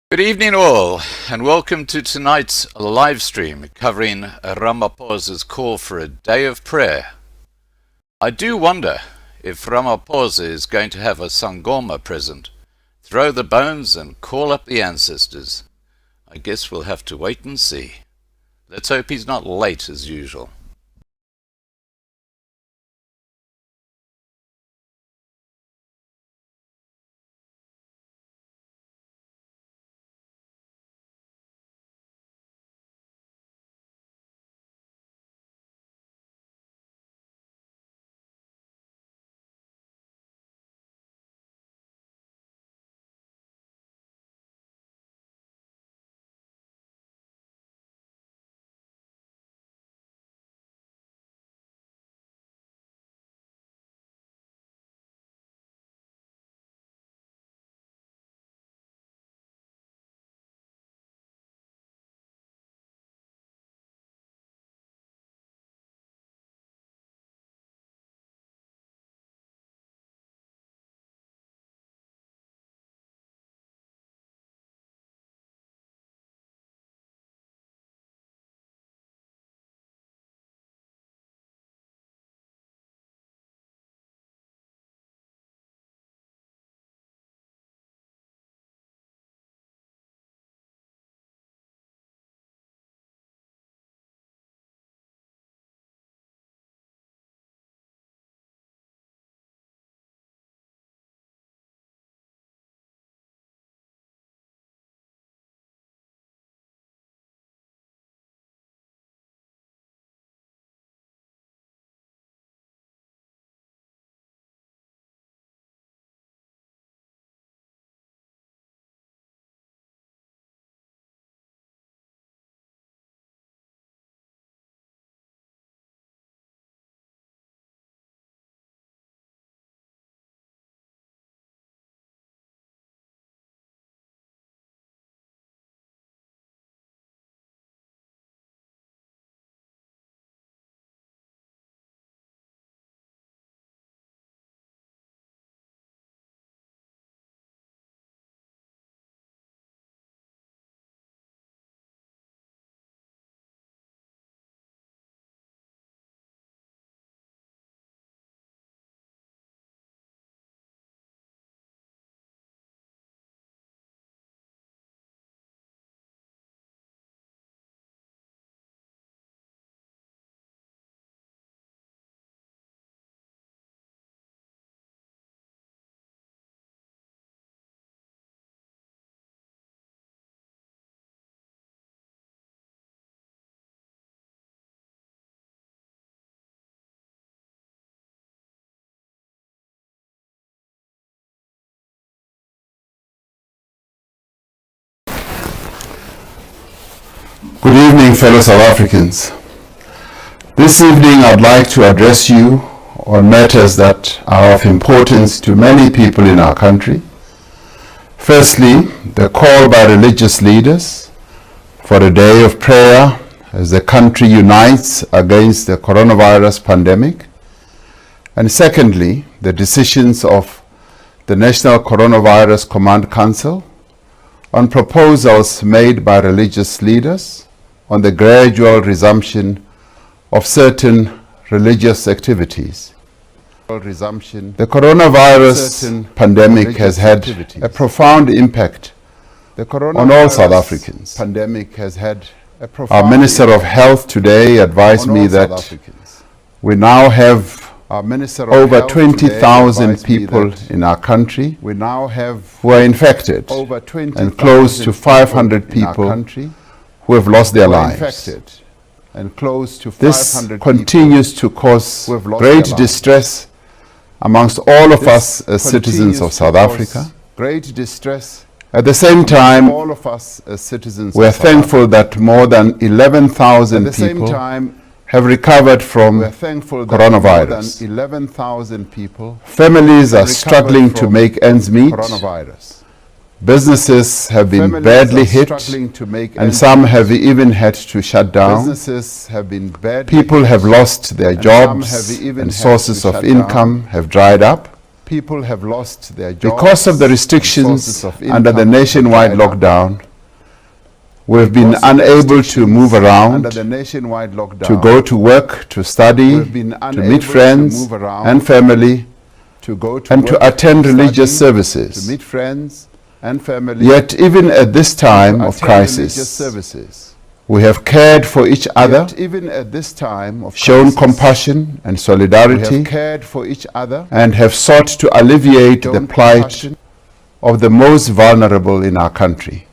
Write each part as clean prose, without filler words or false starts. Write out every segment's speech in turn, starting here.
Good evening all, and welcome to tonight's live stream covering Ramaphosa's call for a day of prayer. I do wonder if Ramaphosa is going to have a Sangoma present, throw the bones and call up the ancestors. I guess we'll have to wait and see. Let's hope he's not late as usual. Good evening, fellow South Africans. This evening I'd like to address you on matters that are of importance to many people in our country. Firstly, the call by religious leaders for a day of prayer as the country unites against the coronavirus pandemic. And secondly, the decisions of the National Coronavirus Command Council on proposals made by religious leaders on the gradual resumption of certain religious activities. The coronavirus pandemic has had a profound impact on all South Africans. Our Minister of Health today advised me that we now have over 20,000 people in our who are infected and close to 500 people who have lost their lives. This continues to cause great distress amongst all of us as citizens of South Africa. At the same time, we are thankful that more than 11,000 people have recovered from coronavirus. Families are struggling to make ends meet. Businesses have been badly hit, and some have even had to shut down. People have lost their jobs, and sources of income have dried up. People have lost their jobs. Because of the restrictions under the nationwide lockdown, we've been unable to move around, to go to work, to study, to meet friends and family, and to attend religious services. Yet even at this time of crisis, we have cared for each other, shown compassion and solidarity, and have sought to alleviate the plight of the most vulnerable in our country.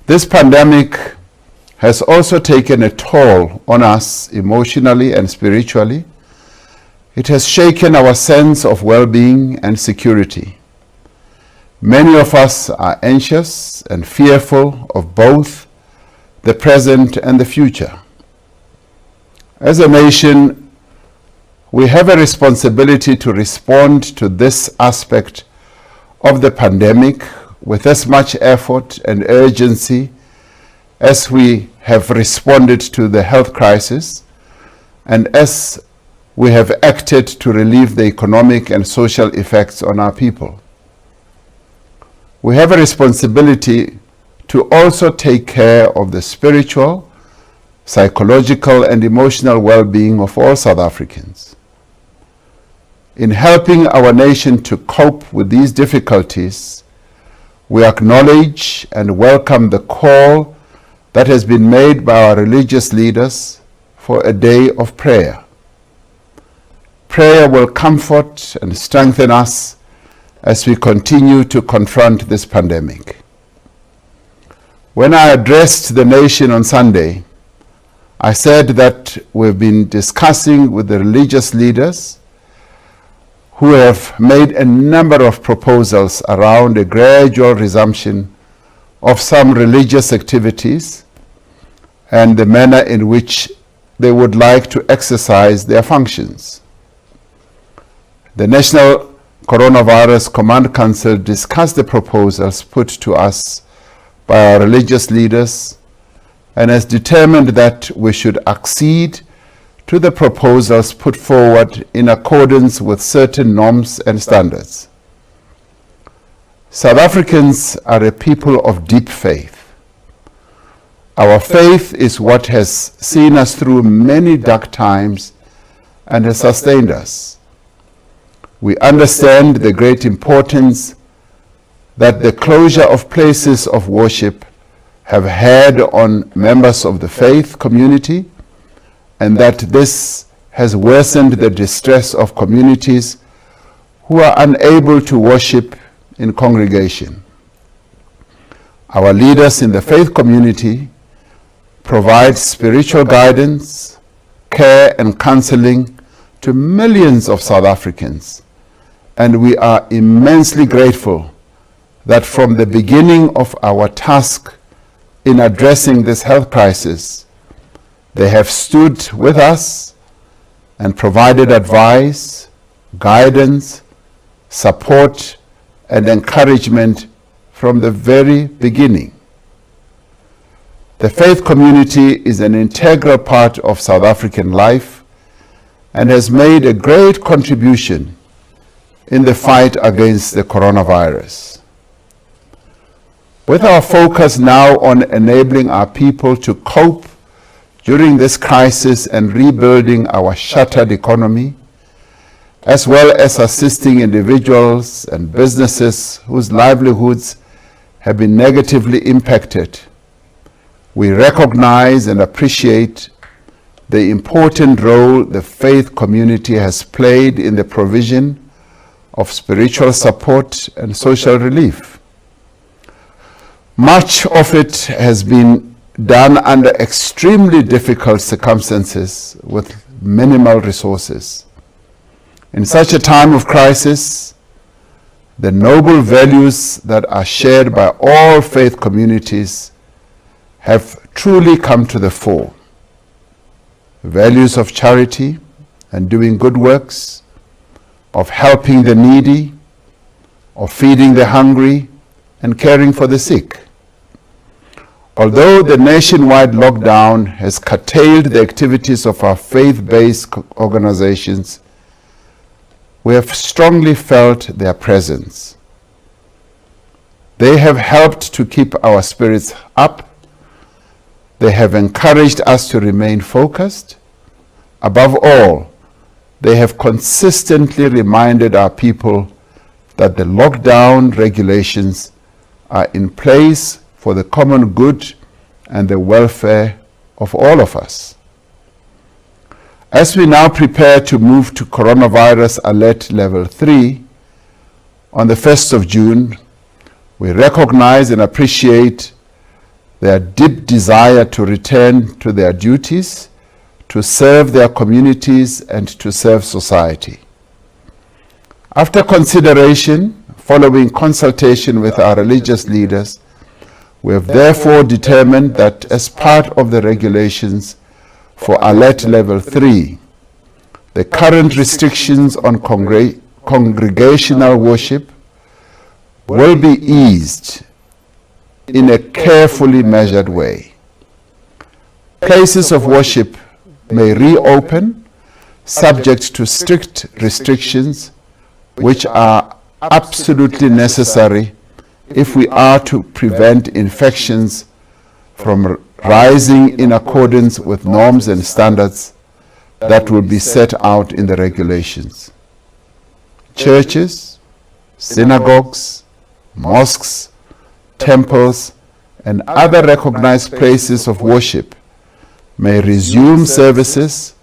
This pandemic has also taken a toll on us emotionally and spiritually. It has shaken our sense of well-being and security. Many of us are anxious and fearful of both the present and the future. As a nation, we have a responsibility to respond to this aspect of the pandemic with as much effort and urgency as we have responded to the health crisis and as we have acted to relieve the economic and social effects on our people. We have a responsibility to also take care of the spiritual, psychological, and emotional well-being of all South Africans. In helping our nation to cope with these difficulties, we acknowledge and welcome the call that has been made by our religious leaders for a day of prayer. Prayer will comfort and strengthen us as we continue to confront this pandemic. When I addressed the nation on Sunday, I said that we've been discussing with the religious leaders who have made a number of proposals around a gradual resumption of some religious activities and the manner in which they would like to exercise their functions. The National Coronavirus Command Council discussed the proposals put to us by our religious leaders and has determined that we should accede to the proposals put forward in accordance with certain norms and standards. South Africans are a people of deep faith. Our faith is what has seen us through many dark times and has sustained us. We understand the great importance that the closure of places of worship have had on members of the faith community, and that this has worsened the distress of communities who are unable to worship in congregation. Our leaders in the faith community provide spiritual guidance, care, and counseling to millions of South Africans, and we are immensely grateful that from the beginning of our task in addressing this health crisis, they have stood with us and provided advice, guidance, support, and encouragement from the very beginning. The faith community is an integral part of South African life and has made a great contribution in the fight against the coronavirus. With our focus now on enabling our people to cope during this crisis and rebuilding our shattered economy, as well as assisting individuals and businesses whose livelihoods have been negatively impacted, we recognize and appreciate the important role the faith community has played in the provision of spiritual support and social relief. Much of it has been done under extremely difficult circumstances with minimal resources. In such a time of crisis, the noble values that are shared by all faith communities have truly come to the fore. Values of charity and doing good works, of helping the needy, of feeding the hungry, and caring for the sick. Although the nationwide lockdown has curtailed the activities of our faith-based organizations, we have strongly felt their presence. They have helped to keep our spirits up. They have encouraged us to remain focused. Above all, they have consistently reminded our people that the lockdown regulations are in place for the common good and the welfare of all of us. As we now prepare to move to coronavirus alert level 3, on the 1st of June, we recognize and appreciate their deep desire to return to their duties, to serve their communities, and to serve society. After consideration, following consultation with our religious leaders, we have therefore determined that as part of the regulations for alert level 3, the current restrictions on congregational worship will be eased in a carefully measured way. Places of worship may reopen subject to strict restrictions which are absolutely necessary if we are to prevent infections from rising in accordance with norms and standards that will be set out in the regulations. Churches, synagogues, mosques, temples, and other recognized places of worship may resume services,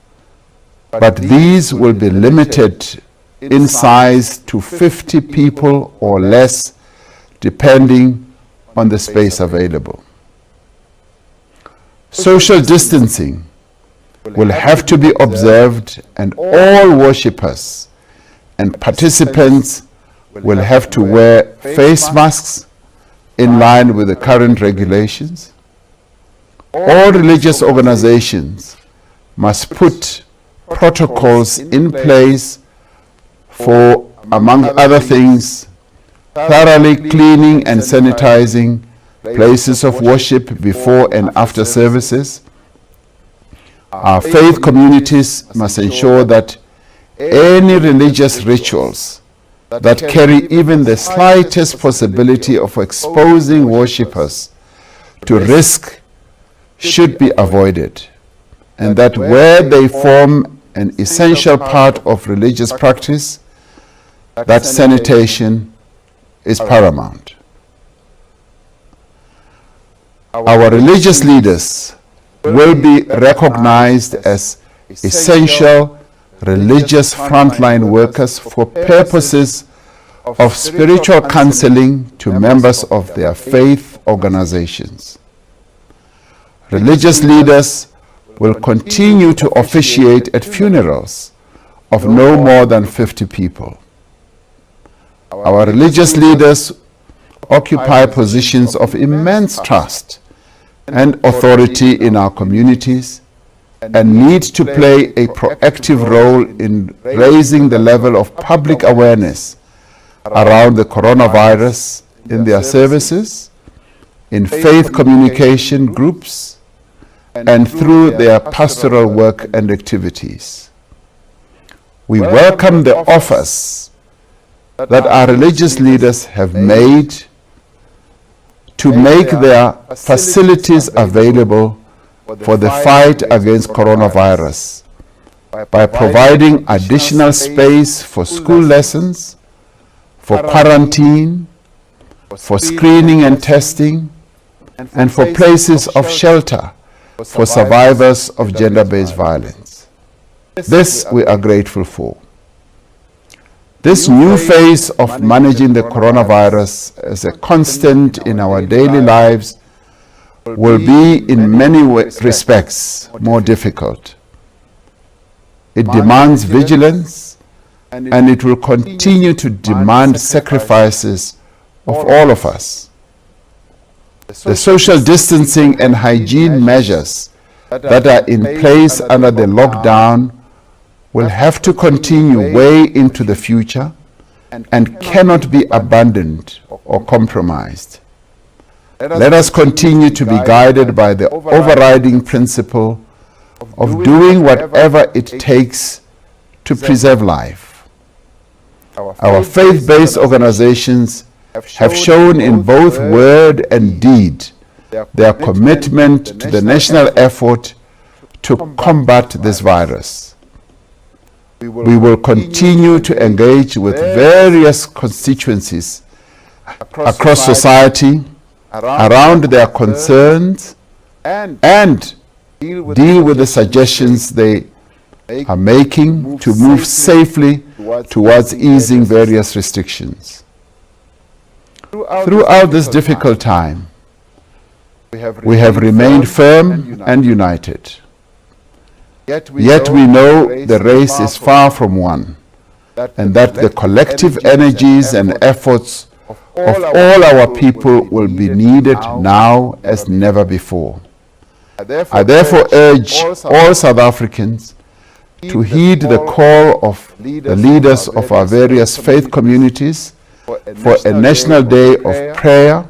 but these will be limited in size to 50 people or less, depending on the space available. Social distancing will have to be observed, and all worshippers and participants will have to wear face masks in line with the current regulations. All religious organizations must put protocols in place for, among other things, thoroughly cleaning and sanitizing places of worship before and after services. Our faith communities must ensure that any religious rituals that carry even the slightest possibility of exposing worshippers to risk should be avoided, and that where they form an essential part of religious practice, that sanitation is paramount. Our religious leaders will be recognized as essential religious frontline workers for purposes of spiritual counseling to members of their faith organizations. Religious leaders will continue to officiate at funerals of no more than 50 people. Our religious leaders occupy positions of immense trust and authority in our communities and need to play a proactive role in raising the level of public awareness around the coronavirus in their services, in faith communication groups, and through their pastoral work and activities. We welcome the offers that our religious leaders have made to make their facilities available for the fight against coronavirus by providing additional space for school lessons, for quarantine, for screening and testing, and for places of shelter for survivors of gender-based violence. This we are grateful for. This new phase of managing the coronavirus as a constant in our daily lives will be in many respects more difficult. It demands vigilance, and it will continue to demand sacrifices of all of us. The social distancing and hygiene measures that are in place under the lockdown will have to continue way into the future and cannot be abandoned or compromised. Let us continue to be guided by the overriding principle of doing whatever it takes to preserve life. Our faith-based organizations have shown in both word and deed their commitment to the national effort to combat this virus. We will continue to engage with various constituencies across society around their concerns and deal with the suggestions they are making to move safely towards easing various restrictions. Throughout this difficult time, we have remained firm and united. Yet we know the race is far from won, and that the collective energies and efforts of all our people will be needed now as never before. I therefore urge all South Africans to heed the call of the leaders of our various faith communities for a national day of prayer,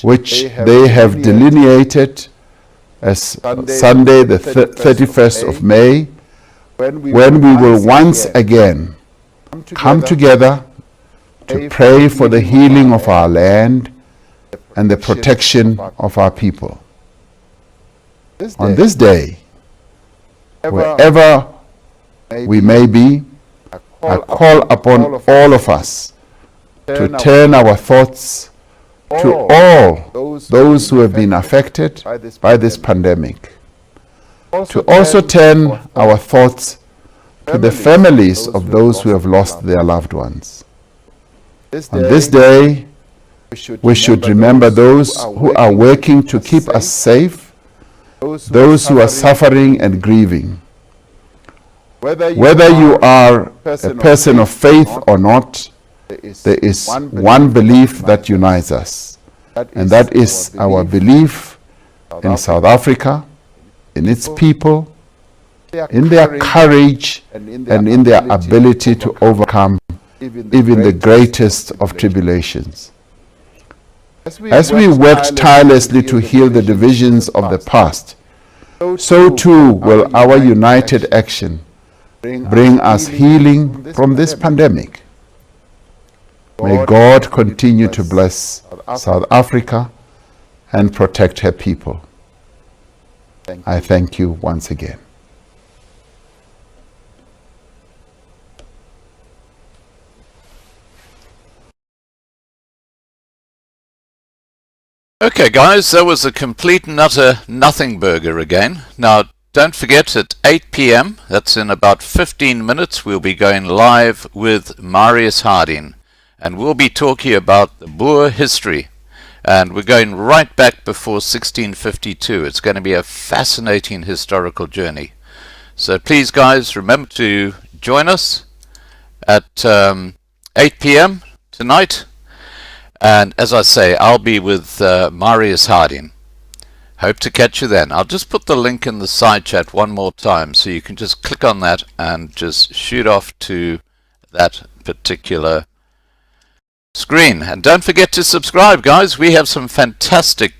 which they have delineated as Sunday the 31st of May, when we will once again come together to pray for the healing of our land and the protection of our people. On this day, wherever we may be, I call upon all of us to turn our thoughts to all those who have been affected by this pandemic, to also turn our thoughts to the families of those who have lost their loved ones. On this day, we should remember those who are working to keep us safe, those who are suffering and grieving. Whether you are a person of faith or not, there is one belief that unites us, and that is our belief in South Africa, in its people, in their courage, and in their ability to overcome even the greatest of tribulations. As we worked tirelessly to heal the divisions of the past, so too will our united action bring us healing from this pandemic. May God continue to bless South Africa and protect her people. I thank you once again. Okay guys, that was a complete and utter nothing burger again. Now don't forget at 8 p.m, that's in about 15 minutes, we'll be going live with Marius Harding. And we'll be talking about the Boer history. And we're going right back before 1652. It's going to be a fascinating historical journey. So please guys, remember to join us at 8 p.m. tonight. And as I say, I'll be with Marius Harding. Hope to catch you then. I'll just put the link in the side chat one more time so you can just click on that and just shoot off to that particular screen. And don't forget to subscribe guys, we have some fantastic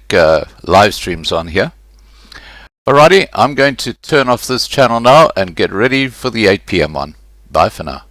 live streams on here. Alrighty, I'm going to turn off this channel now and get ready for the 8 p.m. one. Bye for now.